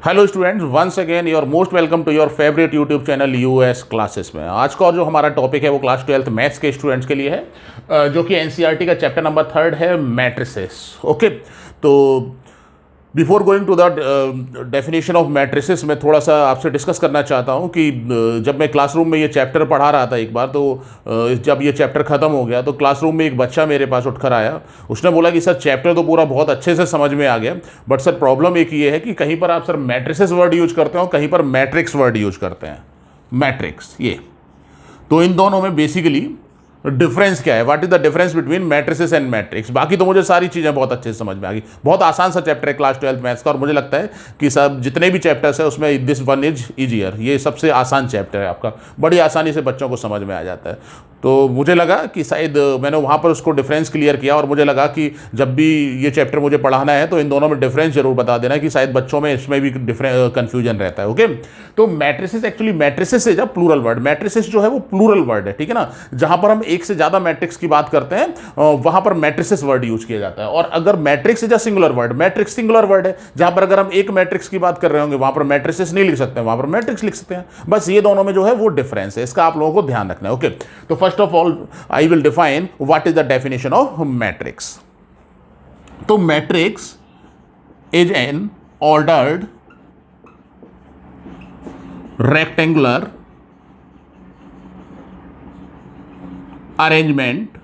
Hello students, once again your most welcome to your favourite YouTube channel US classes में। आज का और जो हमारा टॉपिक है वो क्लास 12th मैथ्स के स्टूडेंट्स के लिए है, जो कि एनसीईआरटी का चैप्टर नंबर 3 है, मैट्रिसेस। ओके, तो before going to the definition of matrices मैं थोड़ा सा आपसे डिस्कस करना चाहता हूँ कि जब मैं क्लासरूम में ये चैप्टर पढ़ा रहा था एक बार, तो जब ये चैप्टर ख़त्म हो गया तो क्लासरूम में एक बच्चा मेरे पास उठकर आया। उसने बोला कि सर चैप्टर तो पूरा बहुत अच्छे से समझ में आ गया, बट सर प्रॉब्लम एक ये है कि कहीं पर आप सर मैट्रिसेस वर्ड यूज करते हो, कहीं पर मैट्रिक्स वर्ड यूज करते हैं। मैट्रिक्स, ये तो इन दोनों में बेसिकली डिफरेंस क्या है, what is the difference between matrices and matrix. बाकी तो मुझे सारी चीज़ें बहुत अच्छे से समझ में आ गई। बहुत आसान सा चैप्टर है क्लास 12th मैथ्स का, और मुझे लगता है कि सब जितने भी चैप्टर्स है उसमें दिस वन इज ईजियर। ये सबसे आसान चैप्टर है आपका, बड़ी आसानी से बच्चों को समझ में आ जाता है। तो मुझे लगा कि शायद मैंने वहाँ पर उसको डिफरेंस क्लियर किया, और मुझे लगा कि जब भी ये चैप्टर मुझे पढ़ाना है तो इन दोनों में डिफरेंस जरूर बता देना, कि शायद बच्चों में इसमें भी कन्फ्यूजन रहता है। ओके, तो मैट्रिसेस एक्चुअली मैट्रिसेस है जब प्लूरल वर्ड, मैट्रिसेस जो है वो प्लूरल वर्ड है, ठीक है ना। जहाँ पर हम एक से ज़्यादा मैट्रिक्स की बात करते हैं वहाँ पर मैट्रिसेस वर्ड यूज किया जाता है। और अगर matrix is a singular word, matrix singular word है, जहाँ पर अगर हम एक मैट्रिक्स की बात कर रहे होंगे वहाँ पर मैट्रिसेस नहीं लिख सकते, वहाँ पर मैट्रिक्स लिख सकते हैं। बस ये दोनों में जो है वो डिफरेंस है, इसका आप लोगों को ध्यान रखना है। ओके, तो first of all I will define what is the definition of matrix. तो matrix is an ordered rectangular arrangement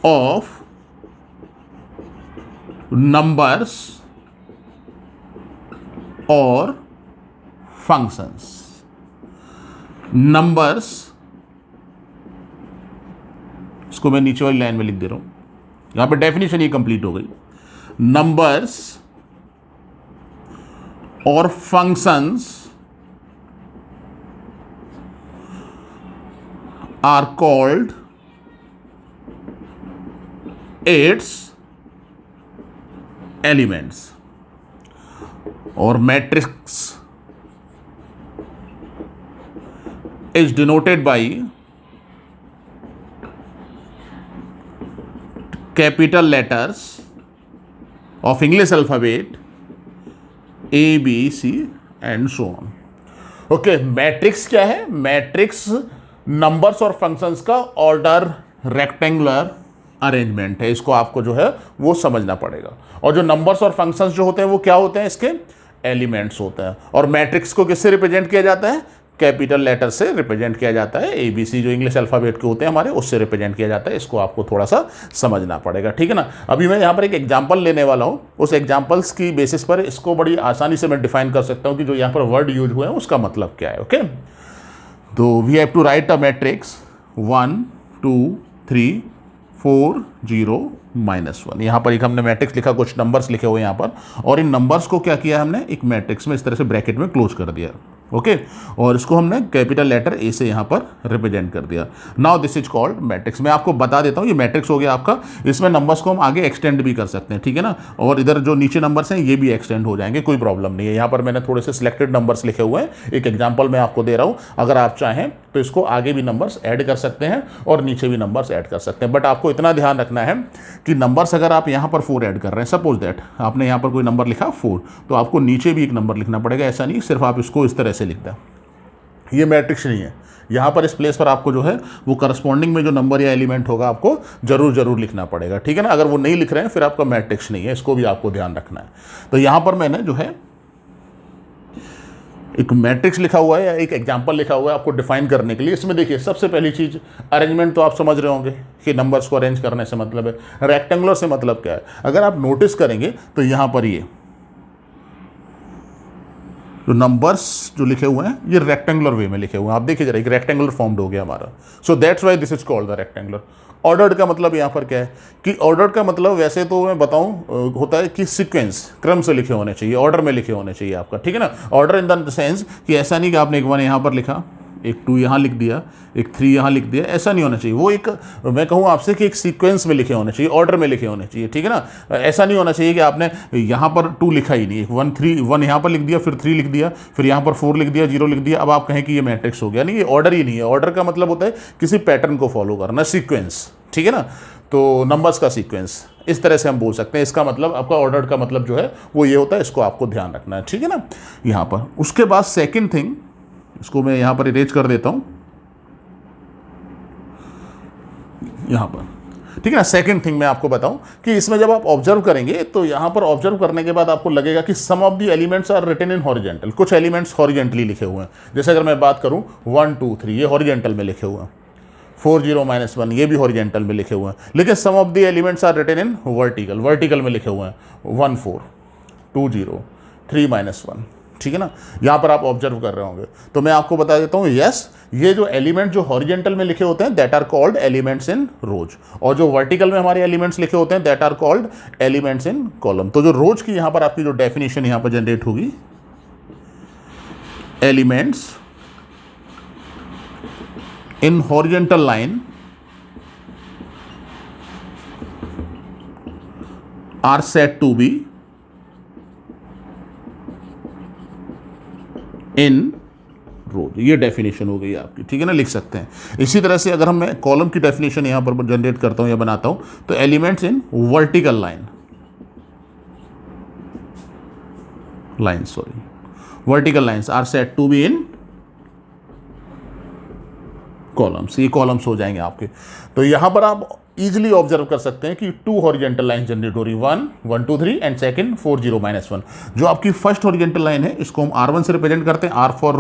of numbers or functions. Numbers, इसको मैं नीचे वाली लाइन में लिख दे रहा हूं, यहां पे डेफिनेशन ये कंप्लीट हो गई। नंबर्स और functions are called its elements. और matrix is denoted by capital letters of English alphabet A, B, C and so on. Okay, matrix क्या है? मैट्रिक्स नंबर्स और फंक्शंस का ऑर्डर रेक्टेंगुलर अरेंजमेंट है। इसको आपको जो है वो समझना पड़ेगा। और जो नंबर्स और फंक्शंस जो होते हैं वो क्या होते हैं? इसके एलिमेंट्स होते हैं। और मैट्रिक्स को किससे रिप्रेजेंट किया जाता है? कैपिटल लेटर से रिप्रेजेंट किया जाता है। ABC जो इंग्लिश अल्फाबेट के होते हैं हमारे, उससे रिप्रेजेंट किया जाता है। इसको आपको थोड़ा सा समझना पड़ेगा, ठीक है ना। अभी मैं यहाँ पर एक एग्जांपल लेने वाला हूँ, उस एग्जांपल्स की बेसिस पर इसको बड़ी आसानी से मैं डिफाइन कर सकता हूँ कि जो यहाँ पर वर्ड यूज हुए हैं उसका मतलब क्या है। ओके, तो we have to write a matrix 1 2 3 4 0 -1। यहाँ पर एक हमने मैट्रिक्स लिखा, कुछ नंबर्स लिखे हुए यहाँ पर, और इन नंबर्स को क्या किया हमने, एक मैट्रिक्स में इस तरह से ब्रैकेट में क्लोज कर दिया। ओके, और इसको हमने कैपिटल लेटर ए से यहाँ पर रिप्रेजेंट कर दिया। Now this is called matrix. मैं आपको बता देता हूँ, ये मैट्रिक्स हो गया आपका। इसमें नंबर्स को हम आगे एक्सटेंड भी कर सकते हैं, ठीक है ना। और इधर जो नीचे नंबर्स हैं ये भी एक्सटेंड हो जाएंगे, कोई प्रॉब्लम नहीं है। यहाँ पर मैंने थोड़े से सिलेक्टेड नंबर्स लिखे हुए हैं, एक एग्जाम्पल मैं आपको दे रहा हूँ। अगर आप चाहें तो इसको आगे भी नंबर्स ऐड कर सकते हैं और नीचे भी नंबर्स ऐड कर सकते हैं। बट आपको इतना ध्यान रखना है कि नंबर्स अगर आप यहाँ पर 4 ऐड कर रहे हैं, सपोज दैट आपने यहाँ पर कोई नंबर लिखा 4, तो आपको नीचे भी एक नंबर लिखना पड़ेगा। ऐसा नहीं सिर्फ आप इसको इस तरह से लिख दें, ये मैट्रिक्स नहीं है। यहाँ पर इस प्लेस पर आपको जो है वो करस्पॉन्डिंग में जो नंबर या एलिमेंट होगा आपको जरूर लिखना पड़ेगा, ठीक है ना। अगर वो नहीं लिख रहे हैं फिर आपका मैट्रिक्स नहीं है, इसको भी आपको ध्यान रखना है। तो यहाँ पर मैंने जो है एक मैट्रिक्स लिखा हुआ है या एक एग्जाम्पल लिखा हुआ है आपको डिफाइन करने के लिए। इसमें देखिए सबसे पहली चीज़ अरेंजमेंट, तो आप समझ रहे होंगे कि नंबर्स को अरेंज करने से मतलब है। रेक्टेंगुलर से मतलब क्या है? अगर आप नोटिस करेंगे तो यहाँ पर ये जो नंबर्स जो लिखे हुए हैं ये रेक्टेंगुलर वे में लिखे हुए हैं। आप देखिए जरा, एक रेक्टेंगुलर फॉर्म्ड हो गया हमारा। So that's why this is called the rectangular. Ordered का मतलब यहाँ पर क्या है कि ऑर्डर्ड का मतलब वैसे तो मैं बताऊँ होता है कि सीक्वेंस, क्रम से लिखे होने चाहिए, ऑर्डर में लिखे होने चाहिए आपका, ठीक है ना। ऑर्डर इन द सेंस कि ऐसा नहीं कि आपने एक 1 यहाँ पर लिखा, एक 2 यहाँ लिख दिया, एक 3 यहाँ लिख दिया, ऐसा नहीं होना चाहिए। वो एक, मैं कहूँ आपसे कि एक सीक्वेंस में लिखे होने चाहिए, ऑर्डर में लिखे होने चाहिए, ठीक है ना। ऐसा नहीं होना चाहिए कि आपने यहाँ पर 2 लिखा ही नहीं, 1 3 1 यहाँ पर लिख दिया, फिर 3 लिख दिया, फिर यहाँ पर 4 लिख दिया, 0 लिख दिया, अब आप कहें कि ये मैट्रिक्स हो गया। नहीं, ये ऑर्डर ही नहीं है। ऑर्डर का मतलब होता है किसी पैटर्न को फॉलो करना, सीक्वेंस, ठीक है ना। तो नंबर्स का सीक्वेंस इस तरह से हम बोल सकते हैं। इसका मतलब आपका ऑर्डर का मतलब जो है वो ये होता है, इसको आपको ध्यान रखना है, ठीक है ना। यहाँ पर उसके बाद सेकंड थिंग, इसको मैं यहाँ पर इरेज कर देता हूँ यहाँ पर, ठीक है ना। सेकंड थिंग मैं आपको बताऊं कि इसमें जब आप ऑब्जर्व करेंगे तो यहाँ पर ऑब्जर्व करने के बाद आपको लगेगा कि some of the elements are written in horizontal. कुछ एलिमेंट्स हॉरिजेंटली लिखे हुए हैं। जैसे अगर मैं बात करूं 1 2 3, ये हॉरिजेंटल में लिखे हुए हैं। 4 0 -1, ये भी हॉरिजेंटल में लिखे हुए हैं। लेकिन some of the elements are written in vertical, vertical में लिखे हुए हैं। 1 4 2 0 3 -1, ठीक है ना। यहाँ पर आप ऑब्जर्व कर रहे होंगे। तो मैं आपको बता देता हूँ, यस, ये जो एलिमेंट जो हॉरिजेंटल में लिखे होते हैं that are called elements in rows, और जो वर्टिकल में हमारे एलिमेंट्स लिखे होते हैं that are called elements in column. तो जो रोज की यहाँ पर आपकी जो डेफिनेशन यहाँ पर जनरेट होगी, elements in horizontal line are said to be in rows. ये डेफिनेशन हो गई आपकी, ठीक है ना, लिख सकते हैं। इसी तरह से अगर मैं कॉलम की डेफिनेशन यहां पर जनरेट करता हूं या बनाता हूं, तो elements in vertical line vertical lines are said to be in columns. ये कॉलम्स हो जाएंगे आपके। तो यहां पर आप इजीली ऑब्जर्व कर सकते हैं कि 2 हॉरिजेंटल लाइन जनरेट हो रही, 1 1 2 3 एंड सेकंड 4 0 -1। जो आपकी फर्स्ट हॉरिजेंटल लाइन है इसको हम R1 से रिप्रेजेंट करते हैं, R फॉर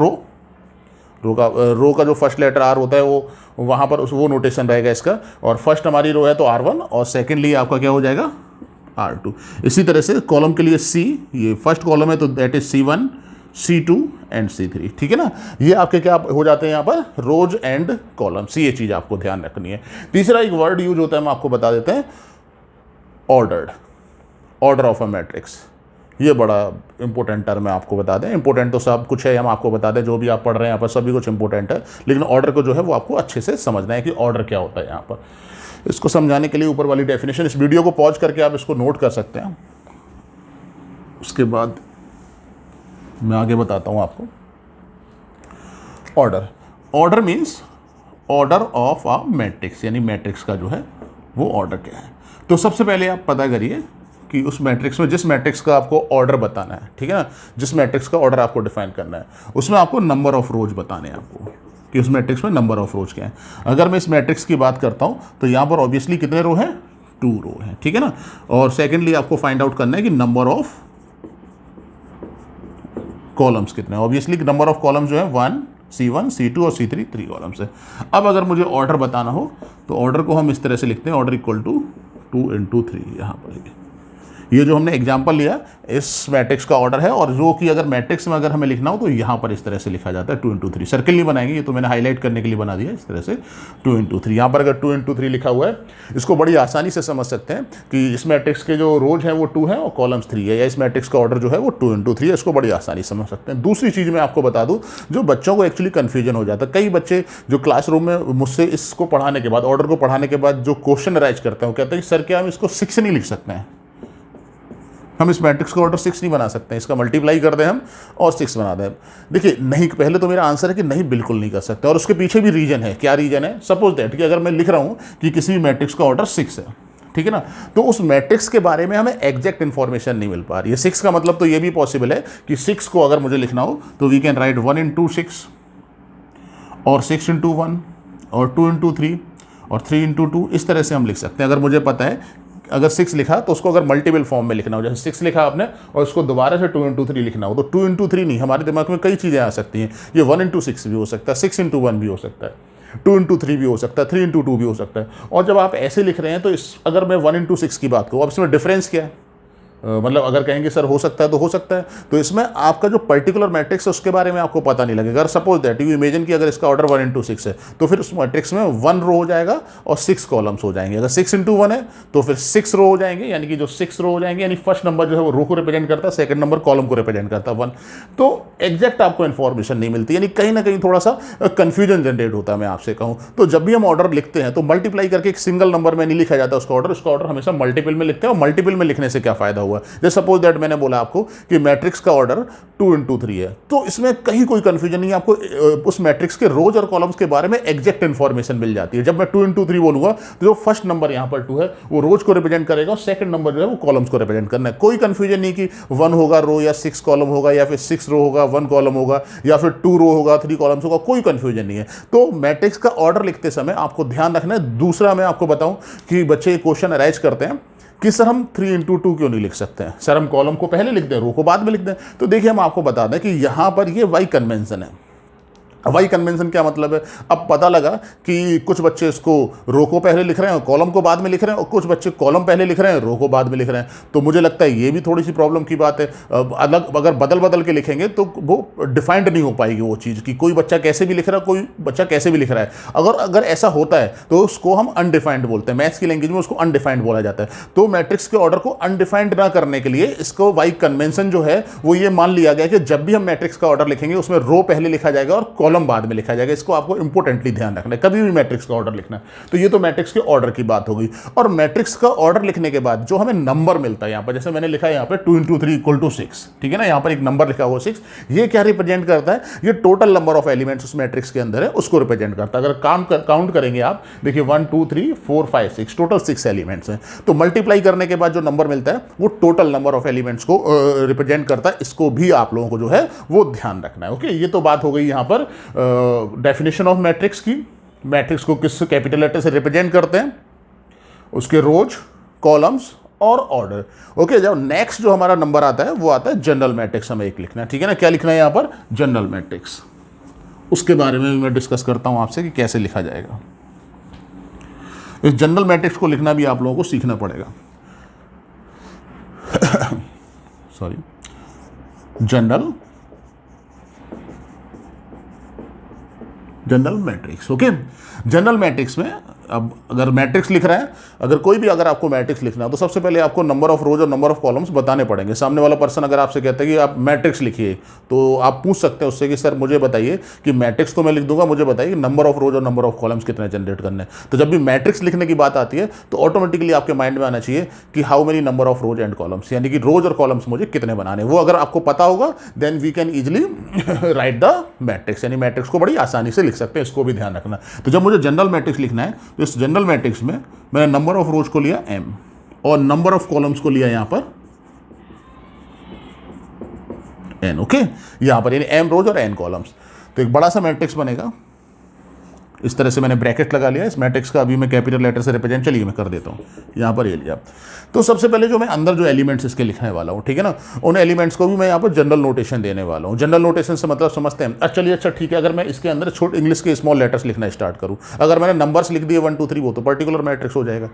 रो का जो फर्स्ट लेटर R होता है वो वहां पर वो नोटेशन रहेगा इसका। और फर्स्ट हमारी रो है तो R1, और सेकेंडली आपका क्या हो जाएगा, R2। इसी तरह से कॉलम के लिए C, ये फर्स्ट कॉलम है तो that is C1 C2 and C3, ठीक है ना। ये आपके क्या हो जाते हैं यहाँ पर, रोज एंड कॉलम्स। ये चीज़ आपको ध्यान रखनी है। तीसरा एक वर्ड यूज होता है, हम आपको बता देते हैं, ordered, order of a matrix. ये बड़ा इंपॉर्टेंट टर्म है, आपको बता दें। इंपॉर्टेंट तो सब कुछ है, हम आपको बता दें, जो भी आप पढ़ रहे हैं यहाँ पर सभी कुछ इंपॉर्टेंट है, लेकिन ऑर्डर को जो है वो आपको अच्छे से समझना है कि ऑर्डर क्या होता है यहाँ पर। इसको समझाने के लिए ऊपर वाली डेफिनेशन, इस वीडियो को पॉज करके आप इसको नोट कर सकते हैं। उसके बाद मैं आगे बताता हूं आपको। Order means order of a matrix, यानी मैट्रिक्स का जो है वो ऑर्डर क्या है। तो सबसे पहले आप पता करिए कि उस मैट्रिक्स में, जिस मैट्रिक्स का आपको ऑर्डर बताना है, ठीक है ना, जिस मैट्रिक्स का ऑर्डर आपको डिफाइन करना है, उसमें आपको नंबर ऑफ रोज बताने हैं आपको, कि उस मैट्रिक्स में नंबर ऑफ रोज क्या है। अगर मैं इस मैट्रिक्स की बात करता हूं तो यहां पर ऑब्वियसली कितने रो हैं, 2 रो हैं, ठीक है ना। और सेकेंडली आपको फाइंड आउट करना है कि नंबर ऑफ कॉलम्स कितने हैं। ऑब्वियसली नंबर ऑफ कॉलम्स जो है 1 C1 C2 और C3, 3 कॉलम्स है। अब अगर मुझे ऑर्डर बताना हो तो ऑर्डर को हम इस तरह से लिखते हैं, ऑर्डर इक्वल टू 2 × 3। यहाँ पर ये जो हमने एग्जांपल लिया इस मैट्रिक्स का ऑर्डर है, और जो कि अगर मैट्रिक्स में अगर हमें लिखना हो तो यहाँ पर इस तरह से लिखा जाता है 2 × 3। सर्किल नहीं बनाएंगे, ये तो मैंने हाईलाइट करने के लिए बना दिया इस तरह से 2 × 3। यहाँ पर अगर 2 × 3 लिखा हुआ है, इसको बड़ी आसानी से समझ सकते हैं कि इस मैट्रिक्स के जो रोज हैं वो 2 हैं और कॉलम्स 3 है, या इस मैट्रिक्स का ऑर्डर जो है वो 2 × 3 है। इसको बड़ी आसानी समझ सकते हैं। दूसरी चीज़ मैं आपको बता दूँ, जो बच्चों को एक्चुअली कन्फ्यूजन हो जाता है, कई बच्चे जो क्लासरूम में मुझसे इसको पढ़ाने के बाद, ऑर्डर को पढ़ाने के बाद जो क्वेश्चन राइज करते हैं, वो कहते हैं सर क्या हम इसको 6 नहीं लिख सकते हैं, हम इस मैट्रिक्स का ऑर्डर 6 नहीं बना सकते हैं, इसका मल्टीप्लाई कर दें हम और 6 बना दें। देखिए नहीं, पहले तो मेरा आंसर है कि नहीं, बिल्कुल नहीं कर सकते, और उसके पीछे भी रीजन है। क्या रीजन है? सपोज दैट कि अगर मैं लिख रहा हूं कि किसी भी मैट्रिक्स का ऑर्डर 6 है, ठीक है ना, तो उस मैट्रिक्स के बारे में हमें एग्जैक्ट इन्फॉर्मेशन नहीं मिल पा रही है। 6 का मतलब तो ये भी पॉसिबल है कि 6 को अगर मुझे लिखना हो तो वी कैन राइट 1 × 6 और 6 × 1 और 2 × 3 और 3 × 2, इस तरह से हम लिख सकते हैं। अगर मुझे पता है अगर 6 लिखा तो उसको अगर मल्टीपल फॉर्म में लिखना हो, जैसे 6 लिखा आपने और उसको दोबारा से 2 × 3 लिखना हो, तो 2 × 3 नहीं, हमारे दिमाग में कई चीज़ें आ सकती हैं। ये 1 × 6 भी हो सकता है, 6 × 1 भी हो सकता है, 2 × 3 भी हो सकता है, 3 × 2 भी हो सकता है। और जब आप ऐसे लिख रहे हैं तो अगर मैं 1 × 6 की बात करूँ, अब इसमें डिफरेंस क्या है? मतलब अगर कहेंगे सर हो सकता है तो हो सकता है, तो इसमें आपका जो पर्टिकुलर मैट्रिक्स है उसके बारे में आपको पता नहीं लगेगा। अगर सपोज दैट यू इमेजिन कि अगर इसका ऑर्डर 1 into 6 है तो फिर उस मैट्रिक्स में 1 रो हो जाएगा और 6 कॉलम्स हो जाएंगे। अगर 6 into 1 है तो फिर 6 रो हो जाएंगे, यानी कि जो 6 रो हो जाएंगे, यानी फर्स्ट नंबर जो है वो रो को रिप्रेजेंट करता है, सेकंड नंबर कॉलम को रिप्रेजेंट करता है 1। तो एग्जैक्ट आपको इन्फॉर्मेशन नहीं मिलती, यानी कहीं ना कहीं थोड़ा सा कंफ्यूजन जनरेट होता है। मैं आपसे कहूँ तो जब भी हम ऑर्डर लिखते हैं तो मल्टीप्लाई करके एक सिंगल नंबर में नहीं लिखा जाता उसका ऑर्डर हमेशा मल्टीपल में लिखते हैं। और मल्टीपल में लिखने से क्या फायदा हुआ, जैसे सपोज दैट मैंने बोला आपको कि मैट्रिक्स का ऑर्डर 2 into 3 है, तो इसमें कहीं कोई कंफ्यूजन नहीं है, आपको उस मैट्रिक्स के रोज और कॉलम्स के बारे में एग्जैक्ट इंफॉर्मेशन मिल जाती है। जब मैं 2 into 3 बोलूंगा तो जो फर्स्ट नंबर यहां पर 2 है वो रोज को रिप्रेजेंट करेगा और सेकंड नंबर जो है वो कॉलम्स को रिप्रेजेंट करना है। कोई कंफ्यूजन नहीं कि 1 होगा रो या 6 कॉलम होगा, या फिर 6 रो होगा 1 कॉलम होगा, या फिर 2 रो होगा 3 कॉलम्स होगा, कोई कंफ्यूजन नहीं है। तो मैट्रिक्स का ऑर्डर लिखते समय आपको ध्यान रखना है। दूसरा मैं आपको बताऊं कि बच्चे क्वेश्चन अराइज करते हैं कि सर हम 3 into 2 क्यों नहीं लिख सकते हैं, सर हम कॉलम को पहले लिख दें रो को बाद में लिख दें। तो देखिए हम आपको बता दें कि यहां पर ये वाई कन्वेंशन है। वाई कन्वेंशन क्या मतलब है, अब पता लगा कि कुछ बच्चे इसको रो को पहले लिख रहे हैं और कॉलम को बाद में लिख रहे हैं, और कुछ बच्चे कॉलम पहले लिख रहे हैं रो को बाद में लिख रहे हैं। तो मुझे लगता है ये भी थोड़ी सी प्रॉब्लम की बात है। अलग अगर बदल बदल के लिखेंगे तो वो डिफाइंड नहीं हो पाएगी वो चीज़ कि कोई बच्चा कैसे भी लिख रहा है, कोई बच्चा कैसे भी लिख रहा है। अगर ऐसा होता है तो उसको हम अनडिफाइंड बोलते हैं, मैथ्स की लैंग्वेज में उसको अनडिफाइंड बोला जाता है। तो मैट्रिक्स के ऑर्डर को अनडिफाइंड ना करने के लिए इसको वाई कन्वेंशन जो है वो ये मान लिया गया कि जब भी हम मैट्रिक्स का ऑर्डर लिखेंगे उसमें रो पहले लिखा जाएगा और कॉलम बाद में लिखा जाएगा। इसको आपको इंपॉर्टेंटली ध्यान रखना है कभी भी मैट्रिक्स का ऑर्डर लिखना है। तो ये तो मैट्रिक्स के ऑर्डर की बात हो गई। और मैट्रिक्स का ऑर्डर लिखने के बाद जो हमें नंबर मिलता है यहां पर, जैसे मैंने लिखा है यहां पे 2 into 3 = 6, ठीक है ना, यहां पर एक नंबर लिखा हुआ 6, ये क्या रिप्रेजेंट करता है, ये टोटल नंबर ऑफ एलिमेंट्स उस मैट्रिक्स के अंदर है उसको रिप्रेजेंट करता है। अगर काउंट करेंगे आप, देखिए 1 2 3 4 5 6 टोटल 6 एलिमेंट्स हैं। तो मल्टीप्लाई करने के बाद जो नंबर मिलता है वो टोटल नंबर ऑफ एलिमेंट्स को रिप्रेजेंट करता है। इसको भी आप लोगों को जो है वो ध्यान रखना है। ओके, ये तो बात हो गई यहां पर डेफिनेशन ऑफ मैट्रिक्स की। मैट्रिक्स को किस कैपिटल लेटर से रिप्रेजेंट करते हैं, उसके रोज, कॉलम्स और ऑर्डर। ओके, जब नेक्स्ट जो हमारा नंबर आता है वो आता है जनरल मैट्रिक्स। हमें एक लिखना है, ठीक है ना, क्या लिखना है यहां पर, जनरल मैट्रिक्स। उसके बारे में मैं डिस्कस करता हूं आपसे कि कैसे लिखा जाएगा। इस जनरल मैट्रिक्स को लिखना भी आप लोगों को सीखना पड़ेगा। Sorry, general matrix. Okay, general matrix में अब अगर मैट्रिक्स लिख रहे हैं, अगर कोई भी अगर आपको मैट्रिक्स लिखना है तो सबसे पहले आपको नंबर ऑफ रोज और नंबर ऑफ कॉलम्स बताने पड़ेंगे। सामने वाला पर्सन अगर आपसे कहता है कि आप मैट्रिक्स लिखिए तो आप पूछ सकते हैं उससे कि सर मुझे बताइए कि मैट्रिक्स तो मैं लिख दूंगा, मुझे बताइए कि नंबर ऑफ रोज और नंबर ऑफ कॉलम्स कितने जनरेट करने हैं। तो जब भी मैट्रिक्स लिखने की बात आती है तो ऑटोमेटिकली आपके माइंड में आना चाहिए कि how many number of rose and columns, यानी कि रोज और कॉलम्स मुझे कितने बनाने। वो अगर आपको पता होगा then we can easily write the matrix, यानी मैट्रिक्स को बड़ी आसानी से लिख सकते हैं। इसको भी ध्यान रखना। तो जब मुझे जनरल मैट्रिक्स लिखना है तो इस जनरल मैट्रिक्स में मैंने नंबर ऑफ रोज को लिया m और नंबर ऑफ कॉलम्स को लिया यहां पर n। ओके, यहां पर यानी m रोज और n कॉलम्स। तो एक बड़ा सा मैट्रिक्स बनेगा। इस तरह से मैंने ब्रैकेट लगा लिया। इस मैट्रिक्स का अभी मैं कैपिटल लेटर से रिप्रेजेंट, चलिए मैं कर देता हूँ यहाँ पर ये लिया। तो सबसे पहले जो मैं अंदर जो एलिमेंट्स इसके लिखने वाला हूँ, ठीक है ना, उन एलिमेंट्स को भी मैं यहाँ पर जनरल नोटेशन देने वाला हूँ। जनरल नोटेशन से मतलब समझते हैं। चलिए अच्छा ठीक है, अगर मैं इसके अंदर छोटे इंग्लिश के स्मॉल लेटर्स लिखना स्टार्ट करूँ, अगर मैंने नंबर्स लिख दिए 1 2 3 वो तो पर्टिकुलर मैट्रिक्स हो जाएगा।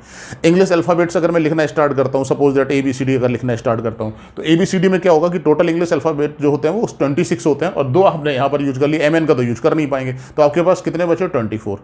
इंग्लिश अल्फाबेट्स अगर मैं लिखना स्टार्ट करता हूँ, सपोज दैट ABCD अगर लिखना स्टार्ट करता हूँ, तो ABCD में क्या होगा कि टोटल इंग्लिश अल्फाबेट जो होते हैं वो 26 होते हैं और 2 आपने यहाँ पर यूज कर लिए, MN का तो यूज कर नहीं पाएंगे। तो आपके पास कितने बचे, 24।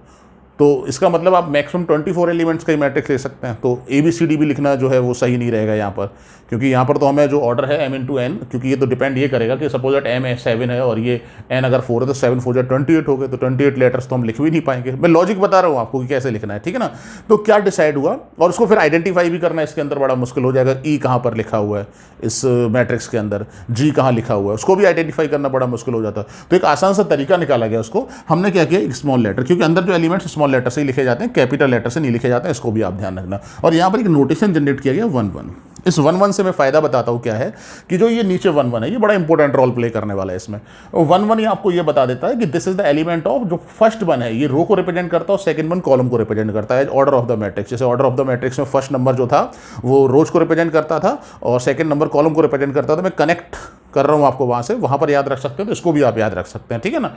तो इसका मतलब आप मैक्सिमम 24 एलिमेंट्स का ही मैट्रिक्स ले सकते हैं। तो ABCD भी लिखना जो है वो सही नहीं रहेगा यहाँ पर, क्योंकि यहाँ पर तो हमें जो ऑर्डर है M into N, क्योंकि ये तो डिपेंड ये करेगा कि सपोज दैट M 7 है और ये N अगर 4 है तो 7 4 28 हो गए, तो 28 लेटर्स तो हम लिख भी नहीं पाएंगे। मैं लॉजिक बता रहा हूँ आपको कि कैसे लिखना है, ठीक है ना। तो क्या डिसाइड हुआ, और उसको फिर आइडेंटिफाई भी करना इसके अंदर बड़ा मुश्किल हो जाएगा। E कहाँ पर लिखा हुआ है इस मैट्रिक्स के अंदर, G कहाँ लिखा हुआ है, उसको भी आइडेंटिफाई करना बड़ा मुश्किल हो जाता है। तो एक आसान सा तरीका निकाला गया उसको, हमने क्या किया, एक स्मॉल लेटर, क्योंकि अंदर जो एलिमेंट्स स्मॉल लेटर से ही लिखे जाते हैं, कैपिटल लेटर से नहीं लिखे जाते हैं, इसको भी आप ध्यान रखना। और यहाँ पर एक नोटेशन जनरेट किया गया 1 1। इस 1 1 से मैं फायदा बताता हूँ क्या है कि जो ये नीचे 1 1 है ये बड़ा इंपॉर्टेंट रोल प्ले करने वाला है इसमें। 1 1 ये आपको ये बता देता है कि this is the element of, जो फर्स्ट 1 है ये रो को रिप्रेजेंट करता है और सेकंड 1 कॉलम को रिप्रेजेंट करता है। ऑर्डर ऑफ द मैट्रिक्स, जैसे ऑर्डर ऑफ द मैट्रिक्स में फर्स्ट नंबर जो था वो रोज को रिप्रेजेंट करता था और सेकंड नंबर कॉलम को रिप्रेजेंट करता था। मैं कनेक्ट कर रहा हूं आपको वहां से, वहां पर याद रख सकते हैं, तो इसको भी आप याद रख सकते हैं, ठीक है ना।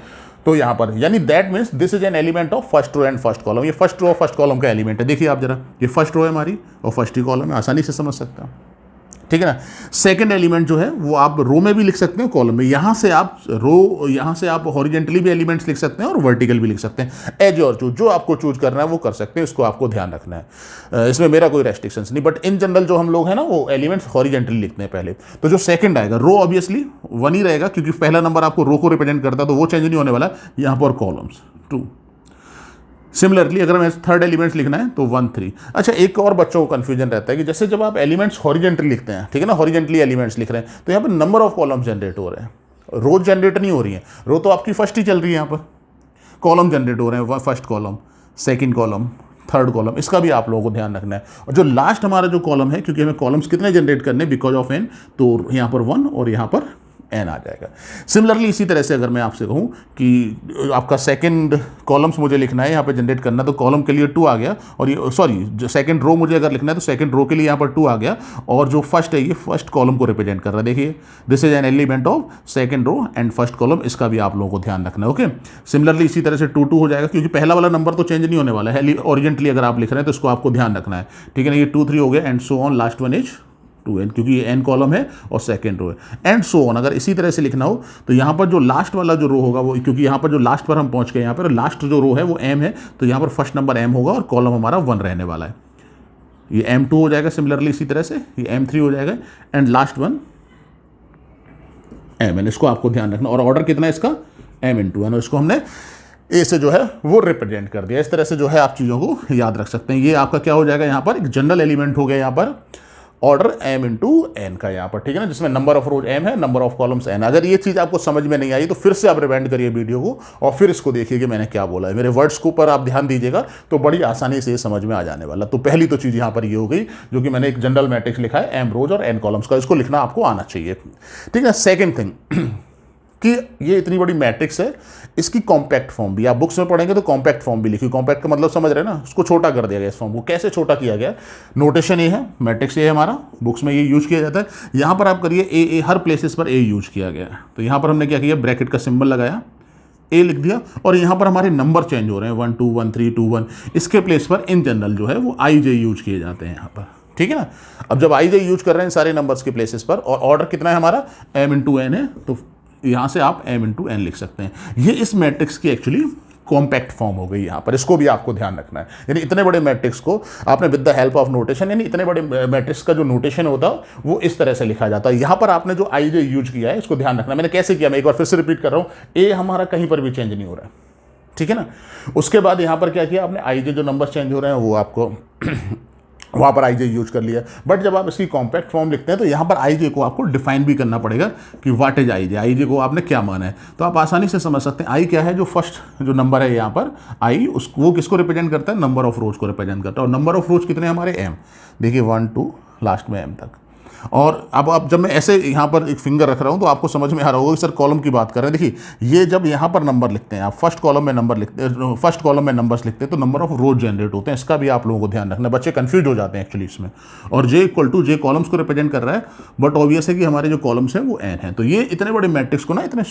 तो यहां पर यानी that means this is an element of first row and first column. ये फर्स्ट रो और फर्स्ट कॉलम का एलिमेंट है। देखिए आप जरा, ये फर्स्ट रो है हमारी और फर्स्ट ही कॉलम है, आसानी से समझ सकते हैं। ठीक है ना। सेकंड एलिमेंट जो है वो आप रो में भी लिख सकते हैं, कॉलम में। यहाँ से आप हॉरिजेंटली भी एलिमेंट्स लिख सकते हैं और वर्टिकल भी लिख सकते हैं। एज और जो आपको चूज करना है वो कर सकते हैं, इसको आपको ध्यान रखना है। इसमें मेरा कोई रेस्ट्रिक्शंस नहीं, बट इन जनरल जो हम लोग हैं ना वो एलिमेंट्स हॉरिजेंटली लिखते हैं पहले। तो जो सेकंड आएगा रो ऑब्वियसली 1 ही रहेगा, क्योंकि पहला नंबर आपको रो को रिप्रेजेंट करता है, तो वो चेंज नहीं होने वाला। यहाँ पर कॉलम्स 2। सिमिलरली अगर हमें थर्ड एलिमेंट्स लिखना है तो 1 3। अच्छा, एक और बच्चों को कंफ्यूजन रहता है कि जैसे जब आप एलिमेंट्स हॉरिजेंटली लिखते हैं, ठीक है ना, हॉरिजेंटली एलिमेंट्स लिख रहे हैं, तो यहाँ पर नंबर ऑफ कॉलम्स जनरेट हो रहे हैं, रो जनरेट नहीं हो रही है। रो तो आपकी फर्स्ट ही चल रही है, यहाँ पर कॉलम जनरेट हो रहे हैं, first column, second column, third column. इसका भी आप लोगों को ध्यान रखना है। और जो लास्ट हमारा जो कॉलम है, क्योंकि हमें कॉलम्स कितने जनरेट करने बिकॉज ऑफ एन, तो यहाँ पर 1 और यहाँ पर एन आ जाएगा। सिमिलरली इसी तरह से अगर मैं आपसे कहूँ कि आपका सेकंड कॉलम्स मुझे लिखना है यहाँ पे जनरेट करना, तो कॉलम के लिए 2 आ गया, और ये सॉरी जो सेकंड रो मुझे अगर लिखना है तो सेकंड रो के लिए यहाँ पर 2 आ गया, और जो फर्स्ट है ये फर्स्ट कॉलम को रिप्रेजेंट कर रहा है। देखिए, this is an element of second row and first column. इसका भी आप लोगों को ध्यान रखना है। ओके, सिमिलरली इसी तरह से 2 2 हो जाएगा, क्योंकि पहला वाला नंबर तो चेंज नहीं होने वाला है। ओरिजेंटली अगर आप लिख रहे हैं तो इसको आपको ध्यान रखना है, ठीक है ना। ये 2 3 हो गया and so on, last one is 2n, क्योंकि ये n कॉलम है और सेकंड रो है एंड सो ऑन। अगर इसी तरह से लिखना हो तो यहाँ पर जो लास्ट वाला जो रो होगा वो, क्योंकि यहाँ पर जो लास्ट पर हम पहुँच गए, यहाँ पर लास्ट जो रो है वो m है, तो यहाँ पर फर्स्ट नंबर m होगा और कॉलम हमारा 1 रहने वाला है। ये m2 हो जाएगा। सिमिलरली इसी तरह से ये m3 हो जाएगा एंड लास्ट वन mn। इसको आपको ध्यान रखना। और ऑर्डर कितना है इसका, m×n, और इसको हमने ए से जो है वो रिप्रेजेंट कर दिया। इस तरह से जो है आप चीज़ों को याद रख सकते हैं। ये आपका क्या हो जाएगा, यहाँ पर एक जनरल एलिमेंट हो गया, यहाँ पर ऑर्डर m×n का यहाँ पर, ठीक है ना, जिसमें नंबर ऑफ रोज m है, नंबर ऑफ कॉलम्स n। अगर ये चीज़ आपको समझ में नहीं आई तो फिर से आप रिवाइंड करिए वीडियो को और फिर इसको देखिए कि मैंने क्या बोला है। मेरे वर्ड्स के ऊपर आप ध्यान दीजिएगा तो बड़ी आसानी से ये समझ में आ जाने वाला। तो पहली तो चीज़ यहाँ पर ये हो गई जो कि मैंने एक जनरल मैट्रिक्स लिखा है m रोज और n कॉलम्स का, इसको लिखना आपको आना चाहिए, ठीक है। सेकेंड थिंग कि ये इतनी बड़ी मैट्रिक्स है, इसकी कॉम्पैक्ट फॉर्म भी आप बुक्स में पढ़ेंगे तो कॉम्पैक्ट फॉर्म भी लिखी। कॉम्पैक्ट का मतलब समझ रहे हैं ना, उसको छोटा कर दिया गया। इस फॉर्म को कैसे छोटा किया गया, नोटेशन ये है, मैट्रिक्स ये है हमारा, बुक्स में ये यूज किया जाता है। यहाँ पर आप करिए ए, हर प्लेसेस पर ए यूज किया गया है। तो यहाँ पर हमने क्या किया, ब्रैकेट का सिंबल लगाया, ए लिख दिया, और यहाँ पर हमारे नंबर चेंज हो रहे हैं 1 2 1 3 2 1। इसके प्लेस पर इन जनरल जो है वो i j यूज किए जाते हैं यहाँ पर, ठीक है ना। अब जब i j यूज कर रहे हैं सारे नंबर्स के प्लेसेस पर, और ऑर्डर कितना है हमारा m×n है, तो यहाँ से आप m×n लिख सकते हैं। ये इस मैट्रिक्स की एक्चुअली कॉम्पैक्ट फॉर्म हो गई यहाँ पर। इसको भी आपको ध्यान रखना है। यानी इतने बड़े मैट्रिक्स को आपने with the help of notation, यानी इतने बड़े मैट्रिक्स का जो नोटेशन होता है वो इस तरह से लिखा जाता है। यहाँ पर आपने जो i j यूज किया है इसको ध्यान रखना। मैंने कैसे किया, मैं एक बार फिर से रिपीट कर रहा हूँ, ए हमारा कहीं पर भी चेंज नहीं हो रहा है, ठीक है ना। उसके बाद यहाँ पर क्या किया आपने, i j जो नंबर चेंज हो रहे हैं वो आपको वहाँ पर i j यूज कर लिया। बट जब आप इसकी कॉम्पैक्ट फॉर्म लिखते हैं तो यहाँ पर i j को आपको डिफाइन भी करना पड़ेगा कि व्हाट इज i j को आपने क्या माना है। तो आप आसानी से समझ सकते हैं i क्या है, जो फर्स्ट जो नंबर है यहाँ पर i, उसको वो किसको रिप्रेजेंट करता है, नंबर ऑफ रोज को रिप्रेजेंट करता है। और नंबर ऑफ रोज कितने हमारे m, देखिए 1 2 लास्ट में m तक। और अब जब मैं ऐसे यहाँ पर एक फिंगर रख रहा हूँ तो आपको समझ में आ रहा होगा कि सर कॉलम की बात कर रहे हैं। देखिए ये जब यहाँ पर नंबर लिखते हैं आप, फर्स्ट कॉलम में नंबर लिखते हैं, फर्स्ट कॉलम में नंबर्स लिखते हैं तो नंबर ऑफ रोज जनरेट होते हैं। इसका भी आप लोगों को ध्यान रखना, बच्चे कंफ्यूज हो जाते हैं एक्चुअली इसमें। और j कॉलम्स को रिप्रेजेंट कर रहा है, बट ऑब्वियस है कि हमारे जो कॉलम्स हैं वो n है। तो ये इतने बड़े मैट्रिक्स को ना इतने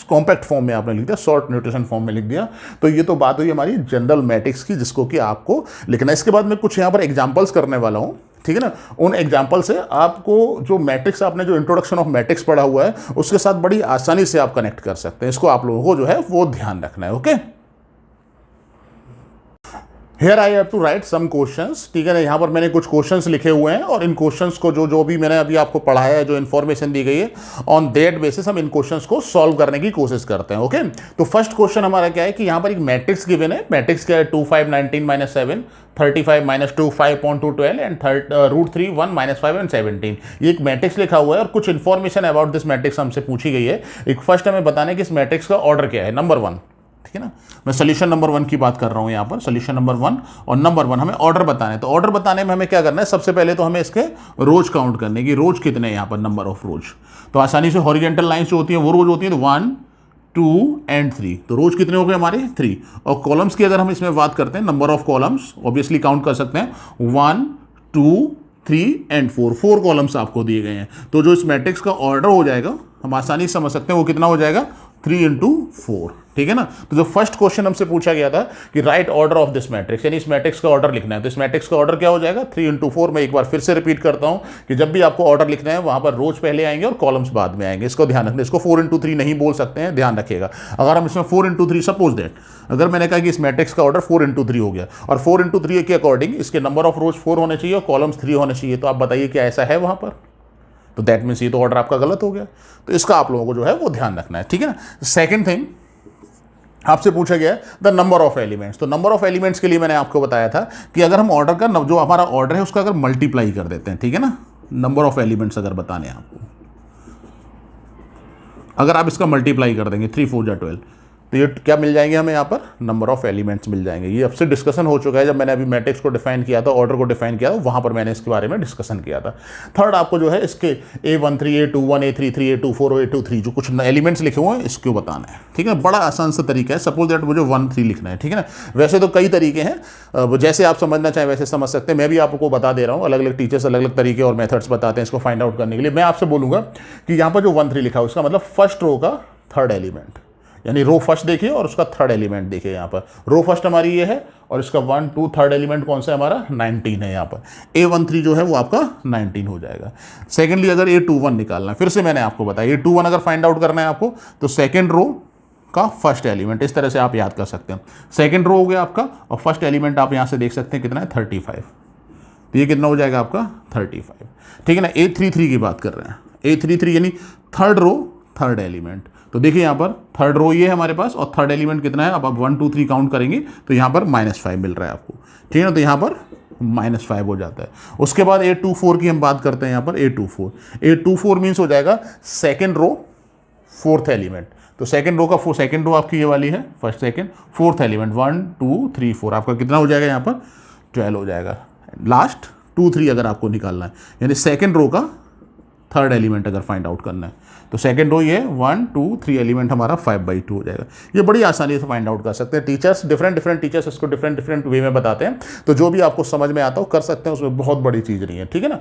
कॉम्पैक्ट फॉर्म में आपने लिख दिया, शॉर्ट नोटेशन फॉर्म में लिख दिया। तो ये तो बात हुई हमारी जनरल मैट्रिक्स की, जिसको कि आपको लिखना है। इसके बाद मैं कुछ यहाँ पर एग्जाम्पल्स करने वाला हूँ, ठीक है ना। उन एग्जाम्पल से आपको जो मैट्रिक्स, आपने जो इंट्रोडक्शन ऑफ मैट्रिक्स पढ़ा हुआ है उसके साथ बड़ी आसानी से आप कनेक्ट कर सकते हैं। इसको आप लोगों को जो है वो ध्यान रखना है। Okay, here I have to write some questions, ठीक है ना। यहाँ पर मैंने कुछ क्वेश्चंस लिखे हुए हैं और इन क्वेश्चंस को जो भी मैंने अभी आपको पढ़ाया है, जो इन्फॉर्मेशन दी गई है, ऑन दैट बेसिस हम इन क्वेश्चंस को सॉल्व करने की कोशिश करते हैं। ओके, तो फर्स्ट क्वेश्चन हमारा क्या है कि यहाँ पर एक मैट्रिक्स गिवन है। मैट्रिक्स क्या है, 2 5 19 -7 35 -2 5.2 12 एंड √3 1 -5 एंड 17। ये एक मैट्रिक्स लिखा हुआ है और कुछ इन्फॉर्मेशन अबाउट दिस मैट्रिक्स हमसे पूछी गई है। एक फर्स्ट हमें बताना है कि इस मैट्रिक्स का ऑर्डर क्या है, नंबर 1, ठीक है ना। मैं सोल्यूशन नंबर 1 की बात कर रहा हूं यहाँ पर, सोल्यूशन नंबर 1 और नंबर 1 हमें ऑर्डर बताना है। तो ऑर्डर बताने में हमें क्या करना है, सबसे पहले तो हमें इसके रोज काउंट करने की, रोज कितने हैं यहाँ पर, नंबर ऑफ रोज। तो आसानी से हॉरिजेंटल लाइंस जो होती हैं वो रोज होती है, तो 1 2 एंड 3। तो रोज कितने हो गए हमारे 3। और कॉलम्स की अगर हम इसमें बात करते हैं, number of columns obviously count कर सकते हैं, 1 2 3 एंड 4 कॉलम्स आपको दिए गए हैं। तो जो इस मैट्रिक्स का ऑर्डर हो जाएगा हम आसानी से समझ सकते हैं वो कितना हो जाएगा, 3 × 4, ठीक है ना। तो जो फर्स्ट क्वेश्चन हमसे पूछा गया था कि right order of this matrix, यानी इस मैट्रिक्स का ऑर्डर लिखना है, तो इस मैट्रिक्स का ऑर्डर क्या हो जाएगा 3 into 4। मैं एक बार फिर से रिपीट करता हूं कि जब भी आपको ऑर्डर लिखना है वहां पर रोज पहले आएंगे और कॉलम्स बाद में आएंगे, इसको ध्यान रखना। इसको 4 into 3 नहीं बोल सकते हैं, ध्यान रखिएगा। अगर हम इसमें 4 into 3 सपोज दैट, अगर मैंने कहा कि इस मैट्रिक्स का ऑर्डर 4 into 3 हो गया और 4 into 3 के अकॉर्डिंग इसके नंबर ऑफ रोज 4 होने चाहिए और कॉलम्स 3 होने चाहिए, तो आप बताइए क्या ऐसा है वहां पर? तो दैट मीन्स ये तो ऑर्डर आपका गलत हो गया। तो इसका आप लोगों को जो है वो ध्यान रखना है, ठीक है ना। सेकंड थिंग आपसे पूछा गया द नंबर ऑफ एलिमेंट्स। तो नंबर ऑफ एलिमेंट्स के लिए मैंने आपको बताया था कि अगर हम ऑर्डर का जो हमारा ऑर्डर है उसका अगर मल्टीप्लाई कर देते हैं, ठीक है ना, नंबर ऑफ एलिमेंट्स अगर बताने हैं आपको, अगर आप इसका मल्टीप्लाई कर देंगे 3 4 12, तो ये क्या मिल जाएंगे हमें यहाँ पर? नंबर ऑफ एलिमेंट्स मिल जाएंगे। ये अब से डिस्कशन हो चुका है, जब मैंने अभी मैट्रिक्स को डिफाइन किया था, ऑर्डर को डिफाइन किया था, वहाँ पर मैंने इसके बारे में डिस्कशन किया था। थर्ड आपको जो है इसके A13 A21 A33 A24 A23 जो कुछ एलिमेंट्स लिखे हुए हैं इसको बताना है, ठीक है। बड़ा आसान सा तरीका है। सपोज दैट मुझे 1 3 लिखना है, ठीक है ना। वैसे तो कई तरीके हैं, जैसे आप समझना चाहें वैसे समझ सकते हैं। मैं भी आपको बता दे रहा हूँ, अलग अलग टीचर्स अलग अलग तरीके और मेथड्स बताते हैं इसको फाइंड आउट करने के लिए। मैं आपसे बोलूँगा कि यहाँ पर जो 1 3 लिखा है उसका मतलब फर्स्ट रो का थर्ड एलिमेंट, यानी रो फर्स्ट देखिए और उसका थर्ड एलिमेंट देखिए। यहाँ पर रो फर्स्ट हमारी ये है और इसका 1 2 थर्ड एलिमेंट कौन सा है हमारा? 19 है। यहाँ पर A13 जो है वो आपका 19 हो जाएगा। सेकेंडली अगर A21 निकालना है, फिर से मैंने आपको बताया A21 अगर फाइंड आउट करना है आपको, तो सेकेंड रो का फर्स्ट एलिमेंट, इस तरह से आप याद कर सकते हैं। सेकेंड रो हो गया आपका और फर्स्ट एलिमेंट आप यहाँ से देख सकते हैं कितना है 35, तो ये कितना हो जाएगा आपका 35, ठीक है ना। A33 की बात कर रहे हैं, A33 यानी थर्ड रो थर्ड एलिमेंट। तो देखिए यहाँ पर थर्ड रो ये है हमारे पास और थर्ड एलिमेंट कितना है, अब आप 1 2 3 काउंट करेंगे तो यहाँ पर -5 मिल रहा है आपको, ठीक है ना। तो यहाँ पर -5 हो जाता है। उसके बाद A24 की हम बात करते हैं, यहाँ पर A24 मीन्स हो जाएगा सेकेंड रो फोर्थ एलिमेंट। तो सेकेंड रो का सेकेंड रो आपकी ये वाली है, फर्स्ट सेकेंड फोर्थ एलिमेंट 1 2 3 4 आपका कितना हो जाएगा यहाँ पर 12 हो जाएगा। लास्ट 2 3 अगर आपको निकालना है, यानी सेकेंड रो का थर्ड एलिमेंट अगर फाइंड आउट करना है, तो सेकेंड रो ये 1 2 3 एलिमेंट हमारा 5/2 हो जाएगा। ये बड़ी आसानी से फाइंड आउट कर सकते हैं। टीचर्स डिफरेंट टीचर्स इसको डिफरेंट वे में बताते हैं, तो जो भी आपको समझ में आता हो कर सकते हैं, उसमें बहुत बड़ी चीज़ नहीं है, ठीक है ना।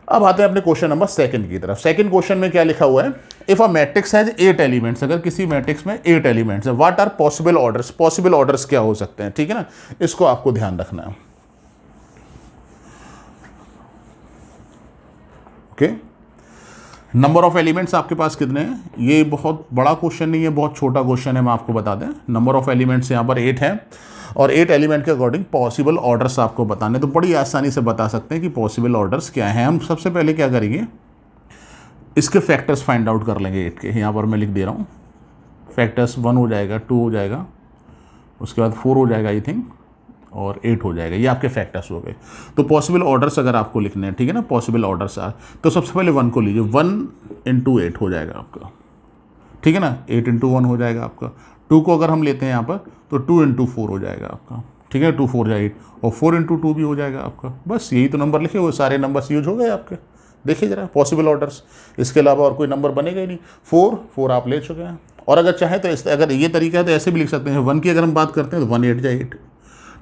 अब आते हैं अपने क्वेश्चन नंबर सेकंड की तरफ। सेकंड क्वेश्चन में क्या लिखा हुआ है, if a matrix has 8 elements, अगर किसी मैट्रिक्स में 8 एलिमेंट्स है, what are possible orders, possible orders क्या हो सकते हैं, ठीक है ना। इसको आपको ध्यान रखना है, ओके। नंबर ऑफ एलिमेंट्स आपके पास कितने हैं, ये बहुत बड़ा क्वेश्चन नहीं है, बहुत छोटा क्वेश्चन है, मैं आपको बता दें। नंबर ऑफ एलिमेंट्स यहाँ पर 8 हैं और 8 एलिमेंट के अकॉर्डिंग पॉसिबल ऑर्डर्स आपको बताने, तो बड़ी आसानी से बता सकते हैं कि पॉसिबल ऑर्डर्स क्या हैं। हम सबसे पहले क्या करेंगे, इसके फैक्टर्स फाइंड आउट कर लेंगे 8 के। यहाँ पर मैं लिख दे रहा हूँ फैक्टर्स, 1 हो जाएगा, 2 हो जाएगा, उसके बाद 4 हो जाएगा आई थिंक, और 8 हो जाएगा। ये आपके फैक्टर्स हो गए। तो पॉसिबल ऑर्डर्स अगर आपको लिखने हैं, ठीक है ना, पॉसिबल ऑर्डर्स आर, तो सबसे पहले 1 को लीजिए, 1 into 8 हो जाएगा आपका, ठीक है ना। 8 into 1 हो जाएगा आपका। 2 को अगर हम लेते हैं यहाँ पर तो 2 into 4 हो जाएगा आपका, ठीक है, 2 4 8, और 4 into 2 भी हो जाएगा आपका। बस यही तो नंबर लिखे हुए, सारे नंबर्स यूज हो गए आपके। देखिए जरा पॉसिबल ऑर्डर्स, इसके अलावा और कोई नंबर बनेगा ही नहीं। 4 आप ले चुके हैं। और अगर चाहे तो अगर ये तरीका है तो ऐसे भी लिख सकते हैं। 1 की अगर हम बात करते हैं तो 1 8 जा 8,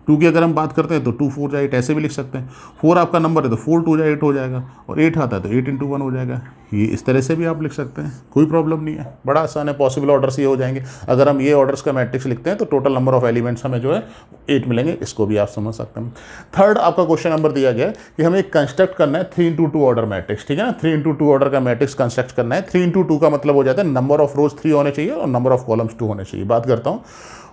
2 की अगर हम बात करते हैं तो 2 4 जा 8, ऐसे भी लिख सकते हैं। 4 आपका नंबर है तो 4 2 जा 8 हो जाएगा, और 8 आता है तो 8 into 1 हो जाएगा। ये इस तरह से भी आप लिख सकते हैं, कोई प्रॉब्लम नहीं है, बड़ा आसान है। पॉसिबल ऑर्डर्स ये हो जाएंगे। अगर हम ये ऑर्डर्स का मैट्रिक्स लिखते हैं तो टोटल नंबर ऑफ एलिमेंट्स हमें जो है 8 मिलेंगे, इसको भी आप समझ सकते हैं। थर्ड आपका क्वेश्चन नंबर दिया गया है कि हमें कंस्ट्रक्ट करना है 3 into 2 ऑर्डर मैट्रिक्स, ठीक है ना। 3 into 2 ऑर्डर का मैट्रिक्स कंस्ट्रक्ट करना है। 3 into 2 का मतलब हो जाता है नंबर ऑफ रोज 3 होने चाहिए और नंबर ऑफ कॉलम्स 2 होने चाहिए। बात करता हूँ,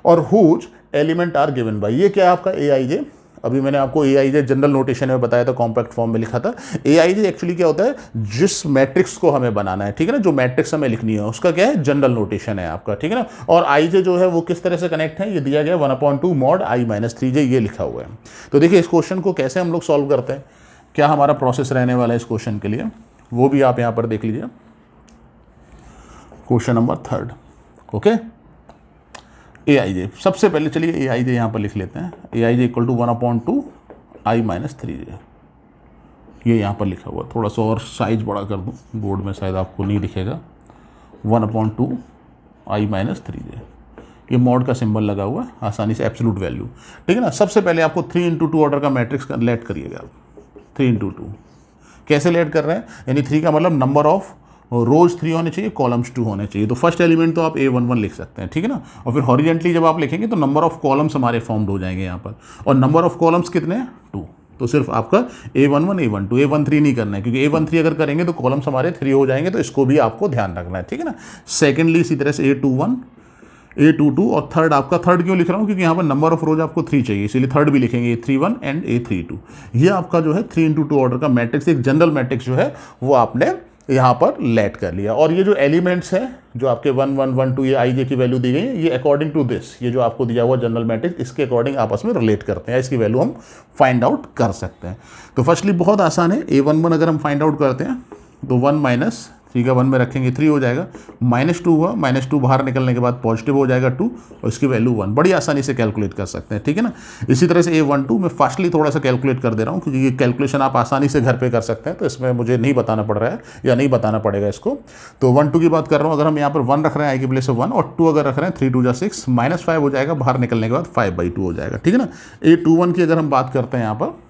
और whose element are given by, ये क्या है आपका AIJ। अभी मैंने आपको AIJ जनरल नोटेशन में बताया था, कॉम्पैक्ट फॉर्म में लिखा था। AIJ एक्चुअली क्या होता है, जिस मैट्रिक्स को हमें बनाना है, ठीक है ना, जो मैट्रिक्स हमें लिखनी है उसका क्या है, जनरल नोटेशन है आपका, ठीक है ना। और IJ जो है वो किस तरह से कनेक्ट है, ये दिया गया 1/2 mod I - 3j, ये लिखा हुआ है। तो देखिए इस क्वेश्चन को कैसे हम लोग सॉल्व करते हैं, क्या हमारा प्रोसेस रहने वाला है इस क्वेश्चन के लिए, वो भी आप यहाँ पर देख लीजिए। Question number third, okay. AIJ सबसे पहले चलिए AIJ यहाँ पर लिख लेते हैं। AIJ = 1/2 I - 3j, ये यहाँ पर लिखा हुआ। थोड़ा सा और साइज बड़ा कर दूँ, बोर्ड में शायद आपको नहीं दिखेगा। 1/2 I - 3j, ये मॉड का सिंबल लगा हुआ है, आसानी से एब्सोल्यूट वैल्यू, ठीक है ना। सबसे पहले आपको 3 into 2 ऑर्डर का मैट्रिक्स लेट करिएगा आप। 3 into 2 कैसे लेट कर रहे हैं, यानी 3 का मतलब नंबर ऑफ रोज 3 होने चाहिए, कॉलम्स 2 होने चाहिए। तो फर्स्ट एलिमेंट तो आप A11 लिख सकते हैं, ठीक है ना। और फिर हॉरिजेंटली जब आप लिखेंगे तो नंबर ऑफ कॉलम्स हमारे फॉर्म्ड हो जाएंगे यहाँ पर, और नंबर ऑफ कॉलम्स कितने हैं 2। तो सिर्फ आपका A11 A12 A13 नहीं करना है, क्योंकि A13 अगर करेंगे तो कॉलम्स हमारे 3 हो जाएंगे, तो इसको भी आपको ध्यान रखना है, ठीक है ना। सेकेंडली इसी तरह से A21 A22, और थर्ड आपका, थर्ड क्यों लिख रहा हूँ क्योंकि यहाँ पर नंबर ऑफ रोज आपको 3 चाहिए, इसीलिए थर्ड भी लिखेंगे A31 एंड A32। ये आपका जो है 3x2 ऑर्डर का मैट्रिक्स, एक जनरल मैट्रिक्स जो है वो आपने यहाँ पर लेट कर लिया। और ये जो एलिमेंट्स हैं जो आपके 1 1 1 2 ये आई जे की वैल्यू दी गई है, ये अकॉर्डिंग टू दिस, ये जो आपको दिया हुआ जनरल मैट्रिक्स, इसके अकॉर्डिंग आपस में रिलेट करते हैं, इसकी वैल्यू हम फाइंड आउट कर सकते हैं। तो फर्स्टली बहुत आसान है, A11 अगर हम फाइंड आउट करते हैं तो 1 माइनस 3 का 1 में रखेंगे 3 हो जाएगा, -2 हुआ, -2 बाहर निकलने के बाद पॉजिटिव हो जाएगा 2, और इसकी वैल्यू 1। बड़ी आसानी से कैलकुलेट कर सकते हैं, ठीक है ना। इसी तरह से A12 मैं फास्टली थोड़ा सा कैलकुलेट कर दे रहा हूँ, क्योंकि ये कैलकुलेशन आप आसानी से घर पे कर सकते हैं, तो इसमें मुझे नहीं बताना पड़ रहा है या नहीं बताना पड़ेगा इसको। तो 1 2 की बात कर रहा हूँ, अगर हम यहाँ पर 1 रख रहे हैं आई की प्लेस से 1, और 2 अगर रख रहे हैं 3 2 जा 6, -5 हो जाएगा, बाहर निकलने के बाद 5/2 हो जाएगा, ठीक है ना। A21 की अगर हम बात करते हैं यहाँ पर,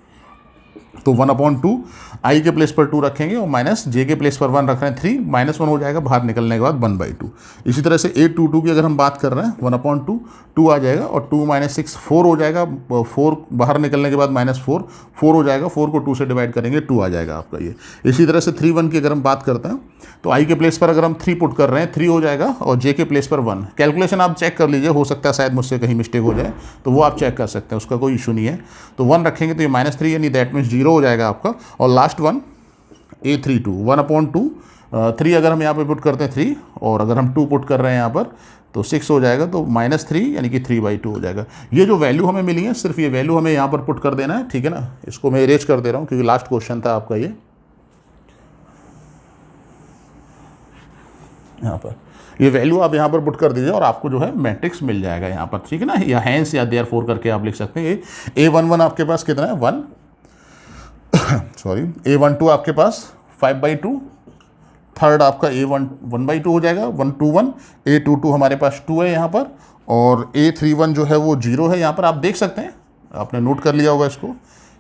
तो 1/2 आई के प्लेस पर 2 रखेंगे, और माइनस जे के प्लेस पर 1 रख रहे हैं 3, -1 हो जाएगा, बाहर निकलने के बाद 1/2। इसी तरह से A22 की अगर हम बात कर रहे हैं 1/2 2 आ जाएगा, और 2 - 6 4 हो जाएगा, 4 बाहर निकलने के बाद -4 4 हो जाएगा, 4 को 2 से डिवाइड करेंगे 2 आ जाएगा आपका ये। इसी तरह से 3 1 की अगर हम बात करते हैं, तो आई के प्लेस पर अगर हम 3 पुट कर रहे हैं 3 हो जाएगा, और जे के प्लेस पर 1। कैलकुलेशन आप चेक कर लीजिए, हो सकता है शायद मुझसे कहीं मिस्टेक हो जाए, तो वो आप चेक कर सकते हैं, उसका कोई इशू नहीं है। तो 1 रखेंगे तो ये -3 यानी दैट मीन्स 0 हो जाएगा आपका। और लास्ट 1 A32 1/2 3 अगर हम यहाँ पे पुट करते हैं 3, और अगर हम 2 पुट कर रहे हैं यहाँ पर तो 6 हो जाएगा, तो -3 यानी कि 3/2 हो जाएगा। ये जो वैल्यू हमें मिली है, सिर्फ ये वैल्यू हमें यहाँ पर पुट कर देना है, ठीक है ना। इसको मैं इरेज कर दे रहा हूँ क्योंकि लास्ट क्वेश्चन था आपका ये। यहाँ पर ये वैल्यू आप यहाँ पर पुट कर दीजिए, और आपको जो है मैट्रिक्स मिल जाएगा यहाँ पर, ठीक है ना। या हैंस या देयरफॉर करके आप लिख सकते हैं। A11 आपके पास कितना है 1 सॉरी A12 आपके पास 5/2, थर्ड आपका A1 1/2 हो जाएगा 121, A22 हमारे पास 2 है यहाँ पर, और A31 जो है वो 0 है यहाँ पर। आप देख सकते हैं, आपने नोट कर लिया होगा इसको,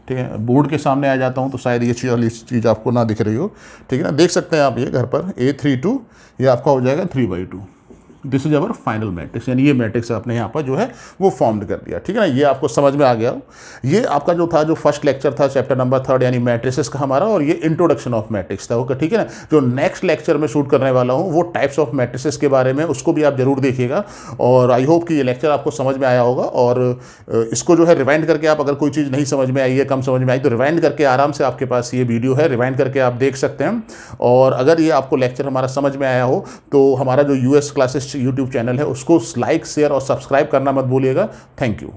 ठीक है। बोर्ड के सामने आ जाता हूँ तो शायद ये चीज़ आपको ना दिख रही हो, ठीक है ना। देख सकते हैं आप ये घर पर A32 ये आपका हो जाएगा 3/2। This is our final matrix, यानी ये मैट्रिक्स आपने यहाँ पर जो है वो फॉर्म्ड कर दिया, ठीक है ना। ये आपको समझ में आ गया। ये आपका जो था, जो फर्स्ट लेक्चर था चैप्टर नंबर 3 यानी मैट्रिसेस का हमारा, और ये इंट्रोडक्शन ऑफ मैट्रिक्स था, ओके, ठीक है ना। जो नेक्स्ट लेक्चर में शूट करने वाला हूँ वो टाइप्स ऑफ मैट्रिसेस के बारे में, उसको भी आप जरूर देखिएगा। और आई होप कि ये लेक्चर आपको समझ में आया होगा, और इसको जो है रिवाइंड करके आप, अगर कोई चीज़ नहीं समझ में आई है, कम समझ में आई, तो रिवाइंड करके आराम से आपके पास ये वीडियो है, रिवाइंड करके आप देख सकते हैं। और अगर ये आपको लेक्चर हमारा समझ में आया हो तो हमारा जो US क्लासेस यूट्यूब चैनल है उसको लाइक शेयर और सब्सक्राइब करना मत भूलिएगा। Thank you.